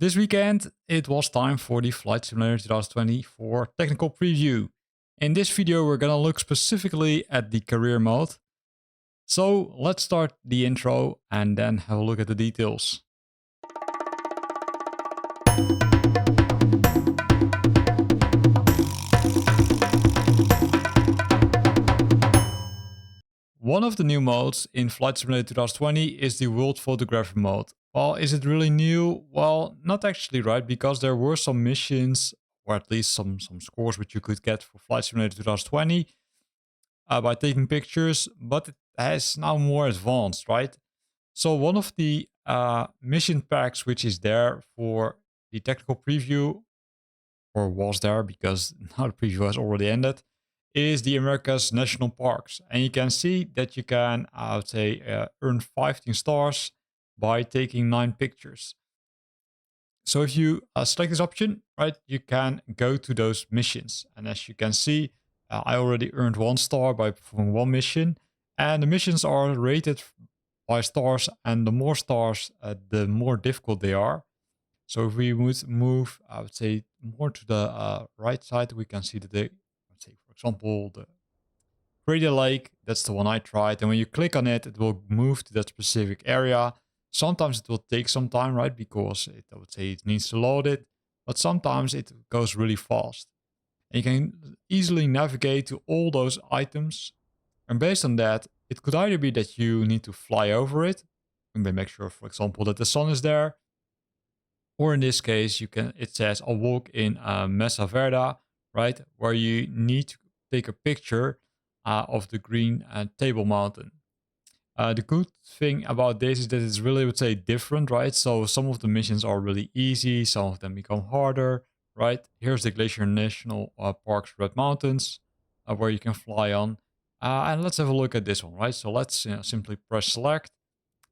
This weekend, it was time for the Flight Simulator 2024 technical preview. In this video, we're gonna look specifically at the career mode. So let's start the intro and then have a look at the details. One of the new modes in Flight Simulator 2020 is the World Photographer mode. Well, is it really new? Well, not actually, right? Because there were some missions, or at least some scores which you could get for Flight Simulator 2020 by taking pictures, but it has now more advanced, right? So one of the mission packs which is there for the technical preview, or was there because now the preview has already ended, is the America's National Parks. And you can see that you can, I would say, earn 15 stars by taking 9 pictures. So if you select this option, right, you can go to those missions. And as you can see, I already earned 1 star by performing 1 mission. And the missions are rated by stars, and the more stars, the more difficult they are. So if we would move, I would say, more to the right side, we can see that they, let's say, for example, the Crater Lake, that's the one I tried. And when you click on it, it will move to that specific area. Sometimes it will take some time, right? Because I would say it needs to load it. But sometimes it goes really fast. And you can easily navigate to all those items. And based on that, it could either be that you need to fly over it. And then make sure, for example, that the sun is there. Or in this case, it says a walk in Mesa Verde, right? Where you need to take a picture of the green Table Mountain. The good thing about this is that it's really, I would say, different, right? So some of the missions are really easy, some of them become harder, right? Here's the Glacier National Park's Red Mountains, where you can fly on. And let's have a look at this one, right? So let's simply press select.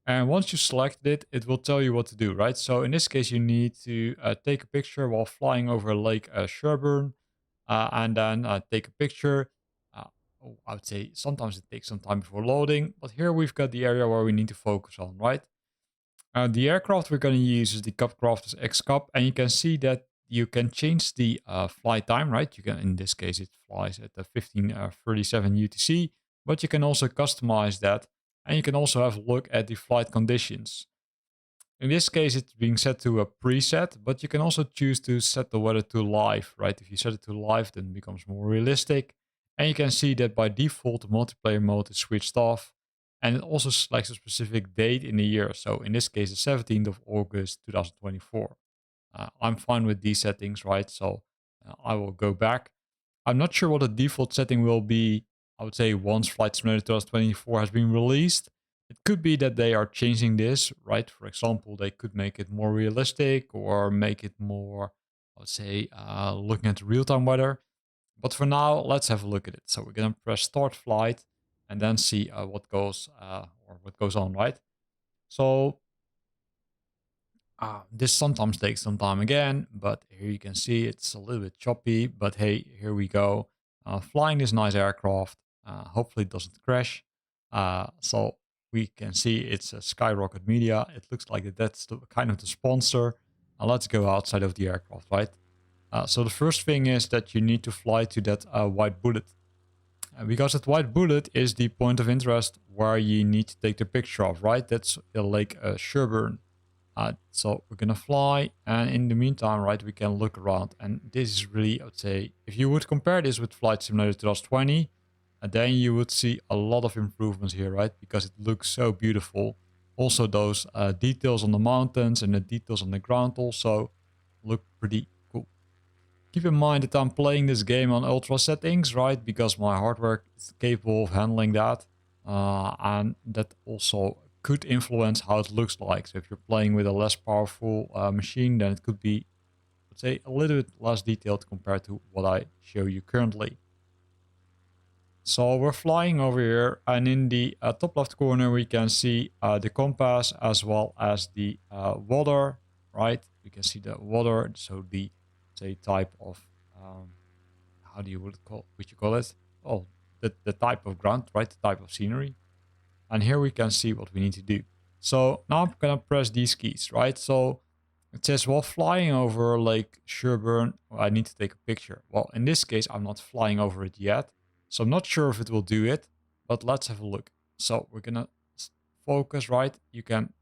And once you selected it, it will tell you what to do, right? So in this case, you need to take a picture while flying over Lake Sherburne, and then take a picture. I would say sometimes it takes some time before loading, but here we've got the area where we need to focus on, right? The aircraft we're going to use is the Cupcrafters X Cup, and you can see that you can change the flight time, right? You can, in this case, it flies at the 15:37 UTC, but you can also customize that, and you can also have a look at the flight conditions. In this case, it's being set to a preset, but you can also choose to set the weather to live, right? If you set it to live, then it becomes more realistic. And you can see that by default, the multiplayer mode is switched off. And it also selects a specific date in the year. So in this case, the 17th of August, 2024. I'm fine with these settings, right? So I will go back. I'm not sure what the default setting will be, I would say, once Flight Simulator 2024 has been released. It could be that they are changing this, right? For example, they could make it more realistic or make it more, I would say, looking at real-time weather. But for now, let's have a look at it. So we're going to press start flight and then see what goes on, right? So this sometimes takes some time again, but here you can see it's a little bit choppy, but hey, here we go. Flying this nice aircraft. Hopefully it doesn't crash. So we can see it's a Skyrocket Media. It looks like that's the kind of the sponsor. Let's go outside of the aircraft, right? So the first thing is that you need to fly to that white bullet. Because that white bullet is the point of interest where you need to take the picture of, right? That's Lake Sherburne. So we're gonna fly, and in the meantime, right, we can look around. And this is really, I would say, if you would compare this with Flight Simulator 2020, then you would see a lot of improvements here, right? Because it looks so beautiful. Also, those details on the mountains and the details on the ground also look pretty cool. Keep in mind that I'm playing this game on ultra settings, right? Because my hardware is capable of handling that. And that also could influence how it looks like. So if you're playing with a less powerful machine, then it could be, let's say, a little bit less detailed compared to what I show you currently. So we're flying over here, and in the top left corner, we can see the compass as well as the water, right? We can see the water, so the, say, type of, how do you would you call it? Oh, the type of ground, right? The type of scenery. And here we can see what we need to do. So now I'm gonna press these keys, right? So It says, while flying over Lake Sherburne, I need to take a picture. Well, in this case, I'm not flying over it yet, so I'm not sure if it will do it, but let's have a look. So we're gonna focus, right? You can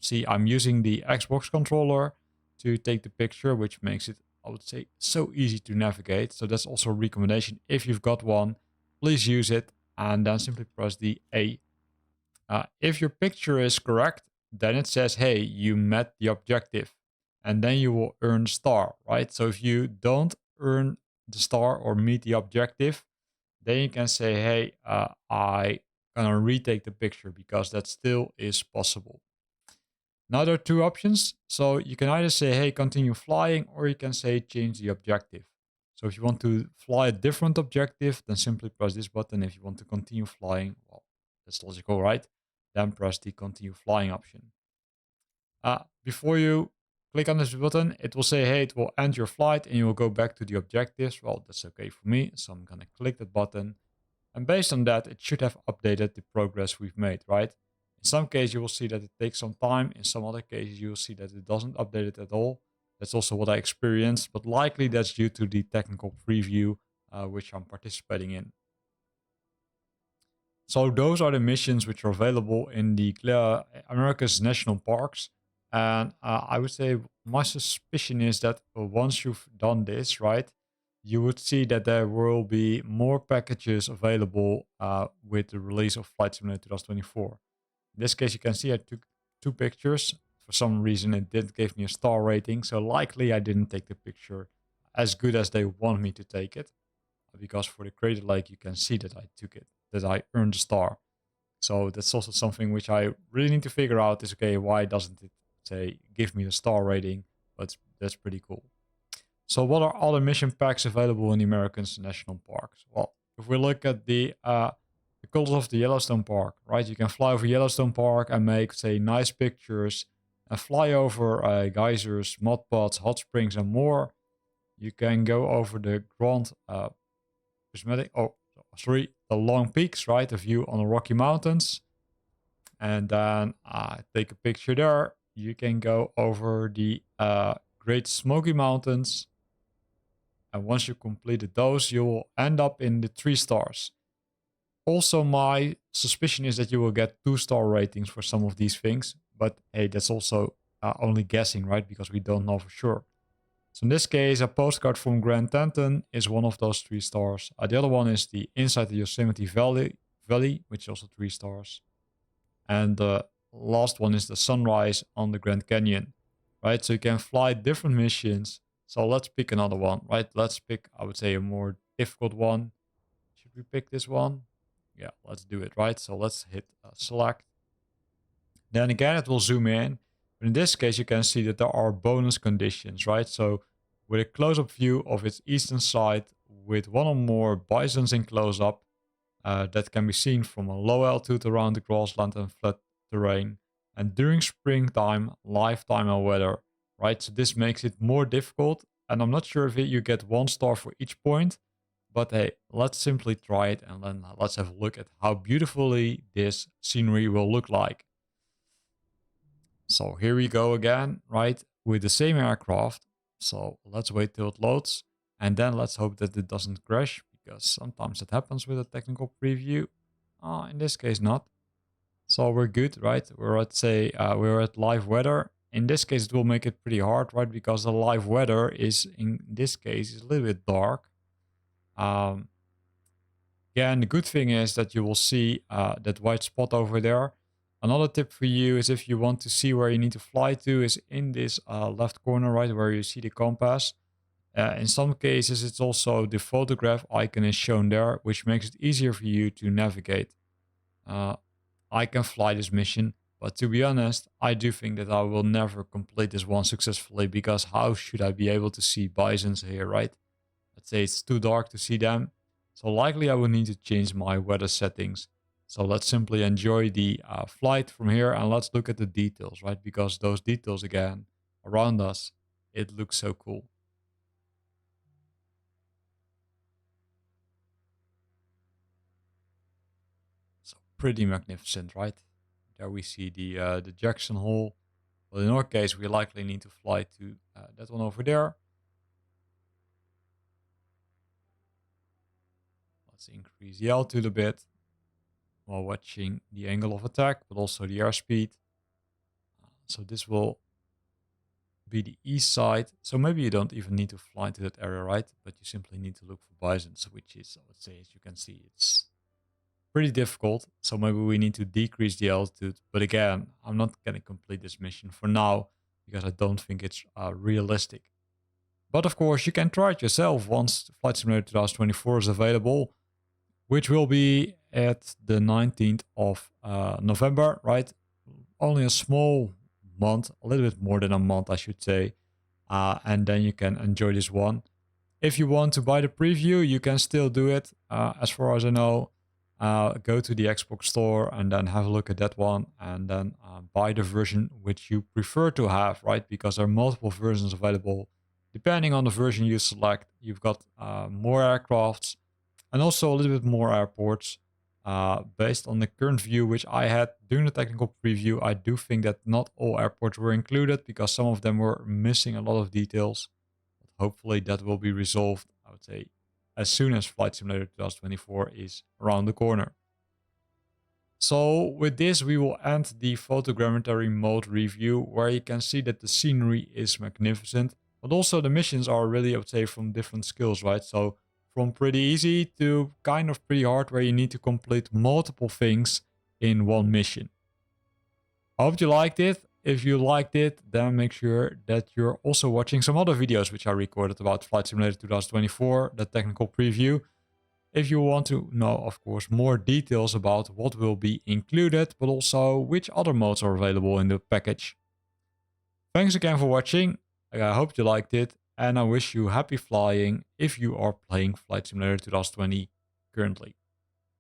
see I'm using the Xbox controller to take the picture, which makes it, I would say, so easy to navigate. So that's also a recommendation. If you've got one, please use it and then simply press the A. If your picture is correct, then it says, hey, you met the objective. And then you will earn star, right? So if you don't earn the star or meet the objective, then you can say, hey, I gonna retake the picture, because that still is possible. Now there are two options. So you can either say, hey, continue flying, or you can say change the objective. So if you want to fly a different objective, then simply press this button. If you want to continue flying, well, that's logical, right? Then press the continue flying option. Before you click on this button, it will say, hey, it will end your flight and you will go back to the objectives. Well, that's okay for me. So I'm gonna click that button. And based on that, it should have updated the progress we've made, right? In some cases, you will see that it takes some time. In some other cases, you will see that it doesn't update it at all. That's also what I experienced, but likely that's due to the technical preview, which I'm participating in. So those are the missions which are available in the America's national parks. And I would say my suspicion is that once you've done this, right, you would see that there will be more packages available with the release of Flight Simulator 2024. In this case, you can see I took two pictures. For some reason, it didn't give me a star rating. So likely I didn't take the picture as good as they want me to take it. Because for the Crater Lake, you can see that I took it, that I earned a star. So that's also something which I really need to figure out is, okay, why doesn't it say give me a star rating? But that's pretty cool. So what are other mission packs available in the American National Parks? Well, if we look at the colors of the Yellowstone Park, right? You can fly over Yellowstone Park and make, say, nice pictures and fly over geysers, mud pots, hot springs, and more. You can go over the Grand prismatic, the long peaks, right? A view on the Rocky Mountains. And then take a picture there. You can go over the Great Smoky Mountains. And once you completed those, you will end up in the 3 stars. Also, my suspicion is that you will get 2-star ratings for some of these things. But hey, that's also only guessing, right? Because we don't know for sure. So in this case, a postcard from Grand Teton is one of those 3 stars. The other one is the Inside the Yosemite Valley, which is also 3 stars. And the last one is the sunrise on the Grand Canyon, right? So you can fly different missions. So let's pick another one, right? Let's pick, I would say, a more difficult one. Should we pick this one? Yeah, let's do it, right? So let's hit select. Then again, it will zoom in. But in this case, you can see that there are bonus conditions, right? So with a close-up view of its eastern side with one or more bisons in close-up, that can be seen from a low altitude around the grassland and flat terrain. And during springtime, lifetime and weather, right? So this makes it more difficult. And I'm not sure if you get 1 star for each point, but hey, let's simply try it and then let's have a look at how beautifully this scenery will look like. So here we go again, right? With the same aircraft. So let's wait till it loads. And then let's hope that it doesn't crash, because sometimes it happens with a technical preview. In this case, not. So we're good, right? We're at, say, we're at live weather. In this case, it will make it pretty hard, right? Because the live weather is, in this case, is a little bit dark. Yeah, and the good thing is that you will see that white spot over there. Another tip for you is, if you want to see where you need to fly to, is in this left corner, right, where you see the compass. In some cases, it's also the photograph icon is shown there, which makes it easier for you to navigate. I can fly this mission, but to be honest, I do think that I will never complete this one successfully, because how should I be able to see bisons here, right? Let's say it's too dark to see them. So likely I will need to change my weather settings. So let's simply enjoy the flight from here, and let's look at the details, right? Because those details again around us, it looks so cool. So pretty magnificent, right? There we see the Jackson Hole, But in our case, we likely need to fly to that one over there. Let's increase the altitude a bit while watching the angle of attack, but also the airspeed. So this will be the east side. So maybe you don't even need to fly to that area, right? But you simply need to look for bisons, which is, I would say, as you can see, it's pretty difficult. So maybe we need to decrease the altitude. But again, I'm not going to complete this mission for now because I don't think it's realistic. But of course, you can try it yourself once Flight Simulator 2024 is available, which will be at the 19th of November, right? Only a small month, a little bit more than a month, I should say. And then you can enjoy this one. If you want to buy the preview, you can still do it. As far as I know, go to the Xbox store and then have a look at that one and then buy the version which you prefer to have, right? Because there are multiple versions available. Depending on the version you select, you've got more aircrafts and also a little bit more airports. Based on the current view which I had during the technical preview, I do think that not all airports were included because some of them were missing a lot of details. But hopefully that will be resolved, I would say, as soon as Flight Simulator 2024 is around the corner. So with this, we will end the photogrammetry mode review, where you can see that the scenery is magnificent, but also the missions are really, I would say, from different skills, right? So from pretty easy to kind of pretty hard, where you need to complete multiple things in one mission. I hope you liked it. If you liked it, then make sure that you're also watching some other videos which I recorded about Flight Simulator 2024, the technical preview. If you want to know, of course, more details about what will be included, but also which other modes are available in the package. Thanks again for watching. I hope you liked it, and I wish you happy flying if you are playing Flight Simulator 2020 currently.